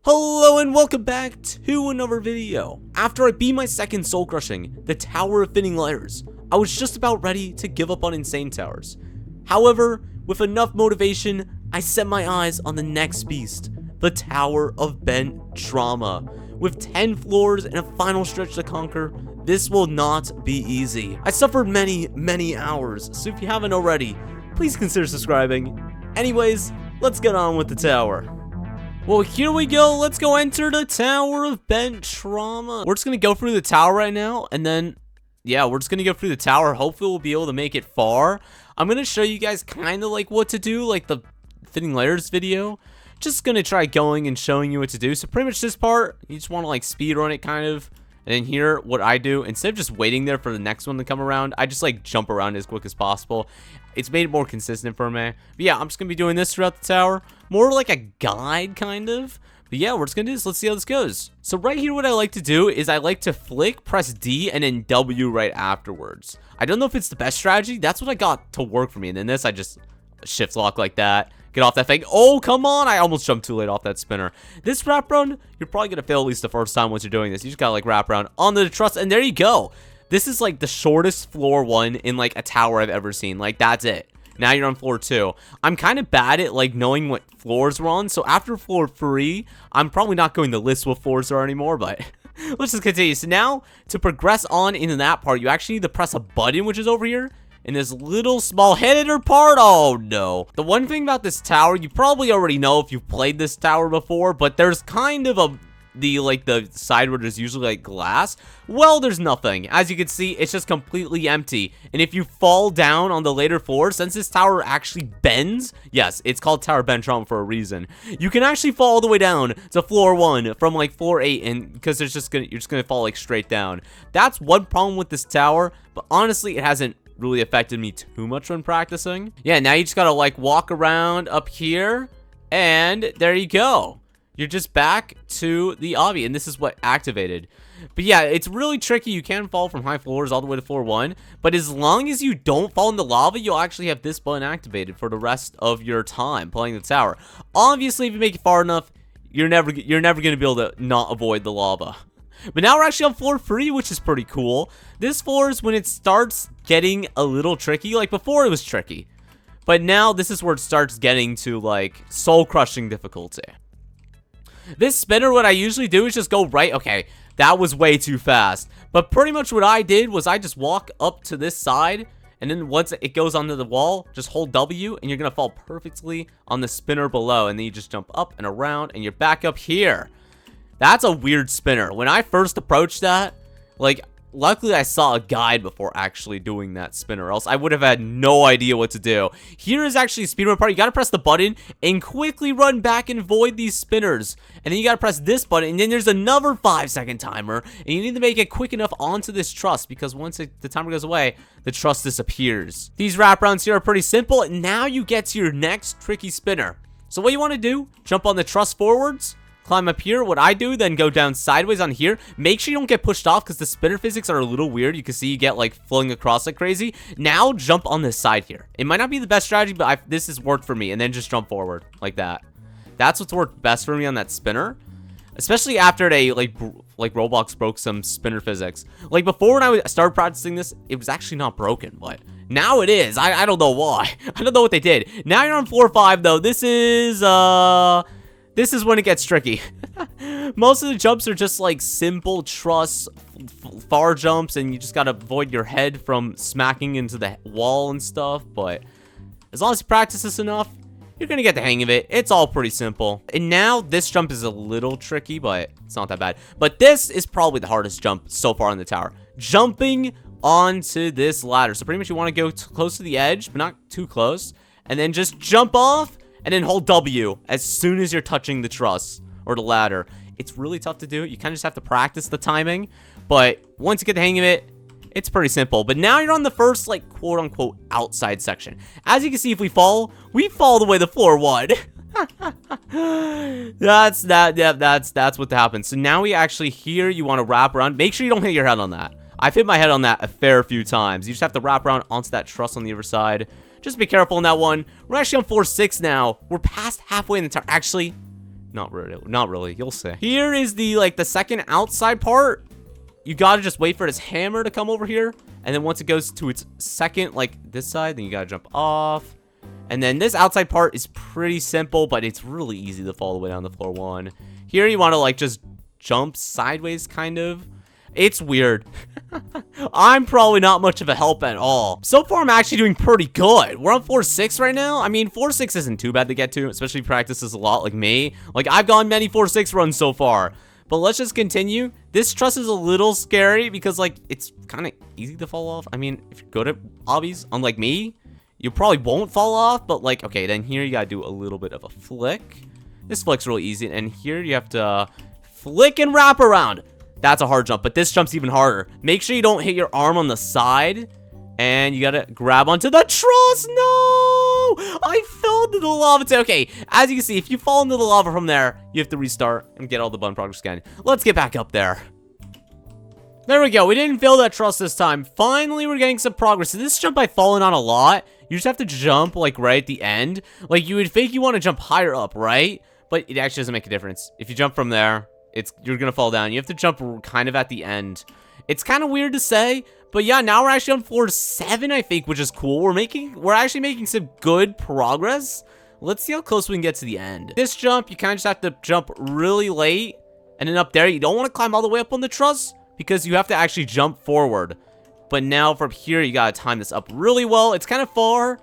Hello and welcome back to another video. After I beat my second soul crushing, the Tower of Fitting Layers, I was just about ready to give up on Insane Towers. However, with enough motivation, I set my eyes on the next beast, the Tower of Bent Trauma. With 10 floors and a final stretch to conquer, this will not be easy. I suffered many hours, so if you haven't already, please consider subscribing. Anyways, let's get on with the tower. Well, here we go. Let's go enter the Tower of Bent Trauma. We're just going to go through the tower right now. And then, yeah, we're just going to go through the tower. Hopefully, we'll be able to make it far. I'm going to show you guys kind of like what to do, like the Fitting Layers video. Just going to try going and showing you what to do. So pretty much this part, you just want to like speed run it kind of. And then here, what I do, instead of just waiting there for the next one to come around, I just like jump around as quick as possible. It's made it more consistent for me. But yeah, I'm just going to be doing this throughout the tower. More like a guide, kind of. But yeah, we're just going to do this. Let's see how this goes. So right here, what I like to do is I like to flick, press D, and then W right afterwards. I don't know if it's the best strategy. That's what I got to work for me. And then this, I just shift lock like that. Get off that thing. Oh, come on. I almost jumped too late off that spinner. This wraparound, you're probably going to fail at least the first time once you're doing this. You just got to like wrap around onto the truss, and there you go. This is like the shortest floor one in like a tower I've ever seen. Like, that's it. Now you're on floor 2. I'm kind of bad at like knowing what floors we're on. So after floor 3, I'm probably not going to list what floors there are anymore, but let's just continue. So now to progress on into that part, you actually need to press a button, which is over here. In this little small hitter part. Oh no. The one thing about this tower, you probably already know if you've played this tower before, but there's kind of the side where there's usually like glass. Well, there's nothing. As you can see, it's just completely empty. And if you fall down on the later floors, since this tower actually bends, yes, it's called Tower Bent Trauma for a reason. You can actually fall all the way down to floor 1 from like floor 8, and because you're just gonna fall like straight down. That's one problem with this tower, but honestly, it hasn't really affected me too much when practicing. Yeah, now you just gotta like walk around up here, and there you go. You're just back to the obby, and this is what activated. But yeah, it's really tricky. You can fall from high floors all the way to floor 1, but as long as you don't fall in the lava, you'll actually have this button activated for the rest of your time playing the tower. Obviously, if you make it far enough, you're never gonna be able to not avoid the lava. But now we're actually on floor 3, which is pretty cool. This floor is when it starts getting a little tricky. Like before, it was tricky, but now this is where it starts getting to like soul-crushing difficulty. This spinner, what I usually do is just go right. Okay, that was way too fast. But pretty much what I did was I just walk up to this side, and then once it goes onto the wall, just hold W, and you're going to fall perfectly on the spinner below. And then you just jump up and around, and you're back up here. That's a weird spinner. When I first approached that, like, luckily I saw a guide before actually doing that spinner, else I would have had no idea what to do. Here is actually a speedrun part. You gotta press the button and quickly run back and avoid these spinners. And then you gotta press this button, and then there's another 5-second timer, and you need to make it quick enough onto this truss, because once the timer goes away, the truss disappears. These wraparounds here are pretty simple, and now you get to your next tricky spinner. So what you want to do, jump on the truss forwards, climb up here. What I do, then go down sideways on here. Make sure you don't get pushed off, because the spinner physics are a little weird. You can see you get like flowing across like crazy. Now jump on this side here. It might not be the best strategy, but this has worked for me. And then just jump forward like that. That's what's worked best for me on that spinner, especially after they like Roblox broke some spinner physics. Like before, when I started practicing this, it was actually not broken, but now it is. I don't know why. I don't know what they did. Now you're on floor 5 though. This is when it gets tricky. Most of the jumps are just like simple truss far jumps, and you just gotta avoid your head from smacking into the wall and stuff. But as long as you practice this enough, you're gonna get the hang of it. It's all pretty simple. And now this jump is a little tricky, but it's not that bad. But this is probably the hardest jump so far in the tower. Jumping onto this ladder. So pretty much you want to go close to the edge, but not too close. And then just jump off, and then hold W as soon as you're touching the truss or the ladder. It's really tough to do. You kind of just have to practice the timing. But once you get the hang of it, it's pretty simple. But now you're on the first, like, quote-unquote outside section. As you can see, if we fall the way to floor 1. That's what happens. So now we actually, here, you want to wrap around. Make sure you don't hit your head on that. I've hit my head on that a fair few times. You just have to wrap around onto that truss on the other side. Just be careful on that one. We're actually on floor 6 now. We're past halfway in the tower. Actually, Not really. Not really. You'll see. Here is the, like, the second outside part. You gotta just wait for this hammer to come over here. And then once it goes to its second, like, this side, then you gotta jump off. And then this outside part is pretty simple, but it's really easy to fall all the way down to floor 1. Here you want to, like, just jump sideways, kind of. It's weird. I'm probably not much of a help at all. So far, I'm actually doing pretty good. We're on floor 6 right now. I mean, floor 6 isn't too bad to get to, especially if you practice this a lot like me. Like, I've gone many floor 6 runs so far. But let's just continue. This truss is a little scary because, like, it's kind of easy to fall off. I mean, if you're good at obbies, unlike me, you probably won't fall off. But, like, okay, then here you gotta do a little bit of a flick. This flick's really easy. And here you have to flick and wrap around. That's a hard jump, but this jump's even harder. Make sure you don't hit your arm on the side. And you gotta grab onto the truss. No! I fell into the lava. Okay, as you can see, if you fall into the lava from there, you have to restart and get all the button progress again. Let's get back up there. There we go. We didn't fail that truss this time. Finally, we're getting some progress. So this jump I've fallen on a lot. You just have to jump, like, right at the end. Like, you would think you want to jump higher up, right? But it actually doesn't make a difference. If you jump from there, you're gonna fall down. You have to jump kind of at the end. It's kind of weird to say, but yeah, now we're actually on floor 7, I think, which is cool. We're actually making some good progress. Let's see how close we can get to the end. This jump, you kind of just have to jump really late, and then up there, you don't want to climb all the way up on the truss because you have to actually jump forward. But now from here, you gotta time this up really well. It's kind of far,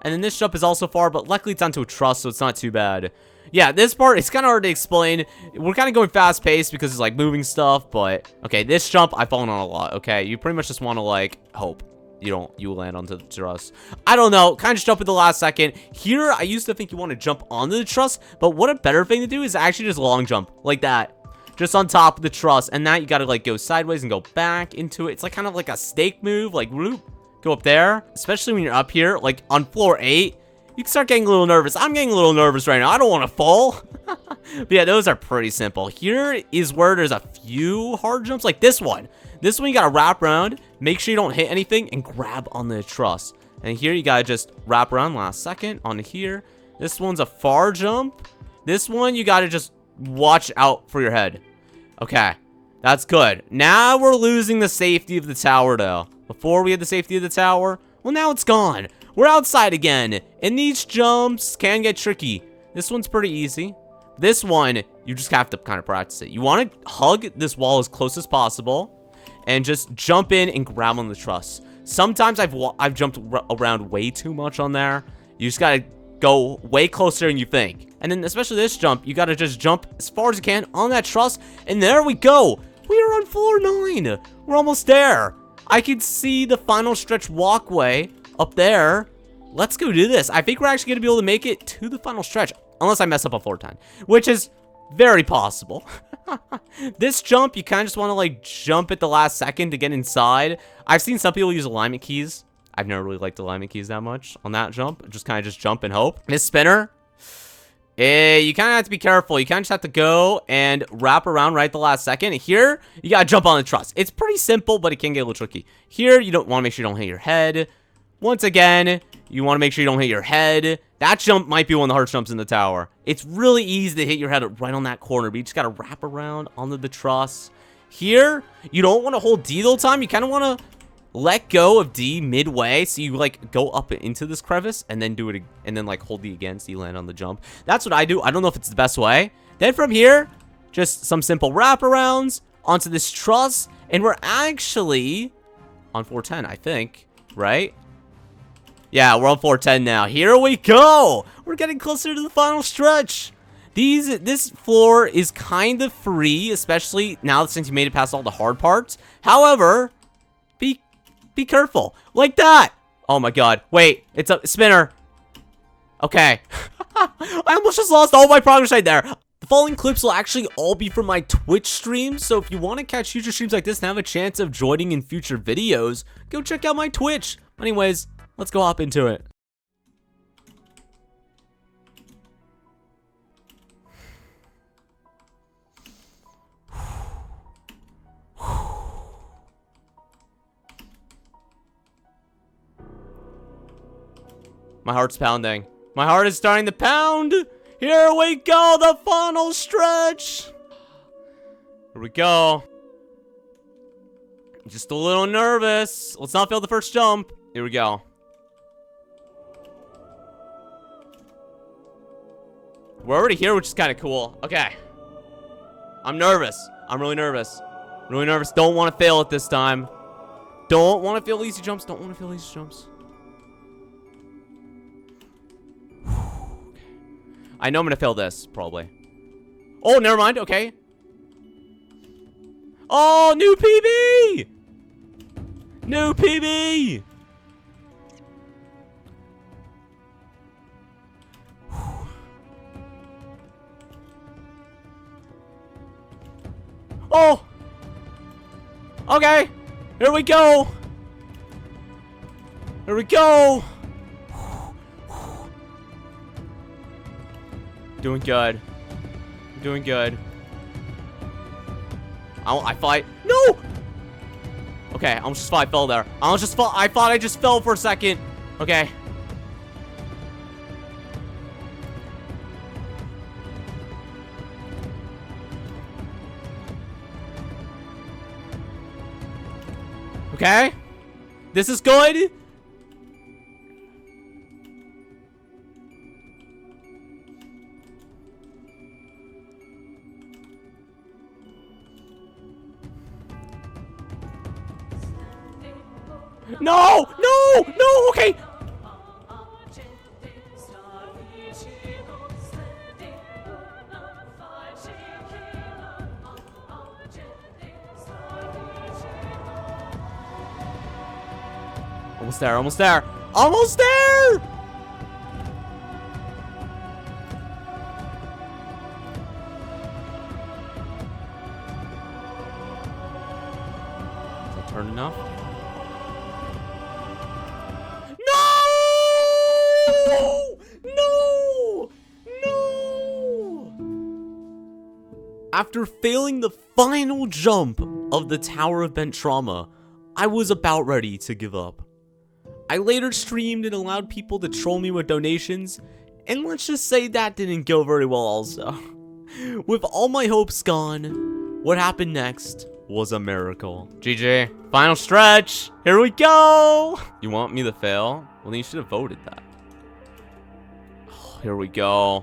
and then this jump is also far, but luckily it's onto a truss, so it's not too bad. Yeah, this part, it's kind of hard to explain. We're kind of going fast-paced because it's, like, moving stuff, but... Okay, this jump, I've fallen on a lot, okay? You pretty much just want to, like, hope you land onto the truss. I don't know, kind of just jump at the last second. Here, I used to think you want to jump onto the truss, but what a better thing to do is actually just long jump, like that. Just on top of the truss, and that you got to, like, go sideways and go back into it. It's, like, kind of like a stake move, like, whoop, go up there. Especially when you're up here, like, on floor 8. You can start getting a little nervous. I'm getting a little nervous right now. I don't want to fall. But yeah, those are pretty simple. Here is where there's a few hard jumps, like this one. This one you got to wrap around, make sure you don't hit anything, and grab on the truss. And here you got to just wrap around last second onto here. This one's a far jump. This one you got to just watch out for your head. Okay, that's good. Now we're losing the safety of the tower, though. Before we had the safety of the tower, well, now it's gone. We're outside again, and these jumps can get tricky. This one's pretty easy. This one, you just have to kind of practice it. You want to hug this wall as close as possible, and just jump in and grab on the truss. Sometimes I've jumped around way too much on there. You just gotta go way closer than you think. And then especially this jump, you gotta just jump as far as you can on that truss, and there we go. We are on floor 9. We're almost there. I can see the final stretch walkway up there. Let's go do this. I think we're actually gonna be able to make it to the final stretch, unless I mess up on floor 10, which is very possible. This jump, you kind of just want to, like, jump at the last second to get inside. I've seen some people use alignment keys. I've never really liked alignment keys that much on that jump. Just kind of just jump and hope. This spinner, you kind of have to be careful. You kind of just have to go and wrap around right at the last second. Here, you gotta jump on the truss. It's pretty simple, but it can get a little tricky. Here, you don't want to make sure you don't hit your head. Once again, you want to make sure you don't hit your head. That jump might be one of the hardest jumps in the tower. It's really easy to hit your head right on that corner, but you just got to wrap around onto the truss. Here, you don't want to hold D the whole time. You kind of want to let go of D midway, so you, like, go up into this crevice and then do it, and then, like, hold D again so you land on the jump. That's what I do. I don't know if it's the best way. Then from here, just some simple wraparounds onto this truss, and we're actually on 410, I think, right? Yeah, we're on 410 now. Here we go. We're getting closer to the final stretch. This floor is kind of free, especially now since you made it past all the hard parts. However, be careful. Like that. Oh my god. Wait, it's a spinner. Okay. I almost just lost all my progress right there. The following clips will actually all be from my Twitch streams, so if you want to catch future streams like this and have a chance of joining in future videos, go check out my Twitch. Anyways, let's go hop into it. My heart's pounding. My heart is starting to pound. Here we go, the final stretch. Here we go. Just a little nervous. Let's not fail the first jump. Here we go. We're already here, which is kind of cool. Okay. I'm nervous. I'm really nervous. Really nervous. Don't want to fail it this time. Don't want to fail easy jumps. Don't want to fail easy jumps. I know I'm going to fail this, probably. Oh, never mind. Okay. Oh, new PB! New PB! Oh! Okay! Here we go! Here we go! Doing good. Doing good. I fight. No! Okay, I almost just thought I fell there. I thought I just fell for a second. Okay. Okay. This is good. No! No! No! Okay! Almost there, almost there! Almost there! Is that turn enough? No! No! After failing the final jump of the Tower of Bent Trauma, I was about ready to give up. I later streamed and allowed people to troll me with donations, and let's just say that didn't go very well also. With all my hopes gone, what happened next was a miracle. GG. Final stretch. Here we go. You want me to fail? Well, then you should have voted that. Oh, here we go.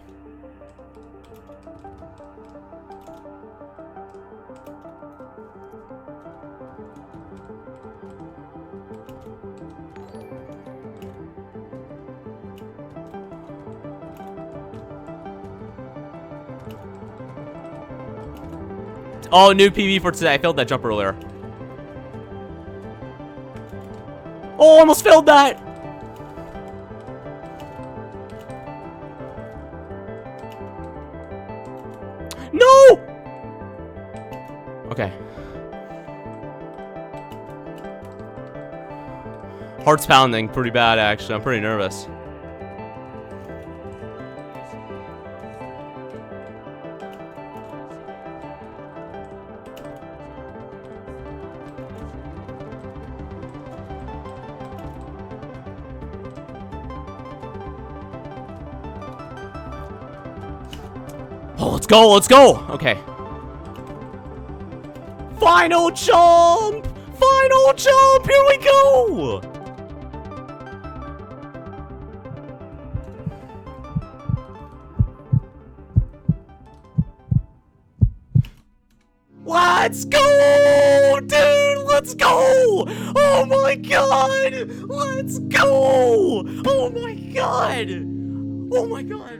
Oh, new PB for today. I failed that jump earlier. Oh, almost failed that. No! Okay. Heart's pounding pretty bad, actually. I'm pretty nervous. Oh, let's go, let's go. Okay. Final jump! Final jump! Here we go! Let's go! Dude, let's go! Oh my god! Let's go! Oh my god! Oh my god!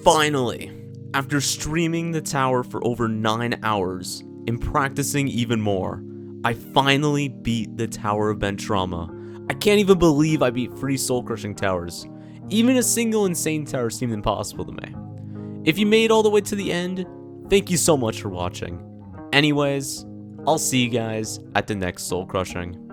Finally, after streaming the tower for over 9 hours and practicing even more, I finally beat the Tower of Bent Trauma. I can't even believe I beat 3 soul-crushing towers. Even a single insane tower seemed impossible to me. If you made it all the way to the end, thank you so much for watching. Anyways, I'll see you guys at the next soul-crushing.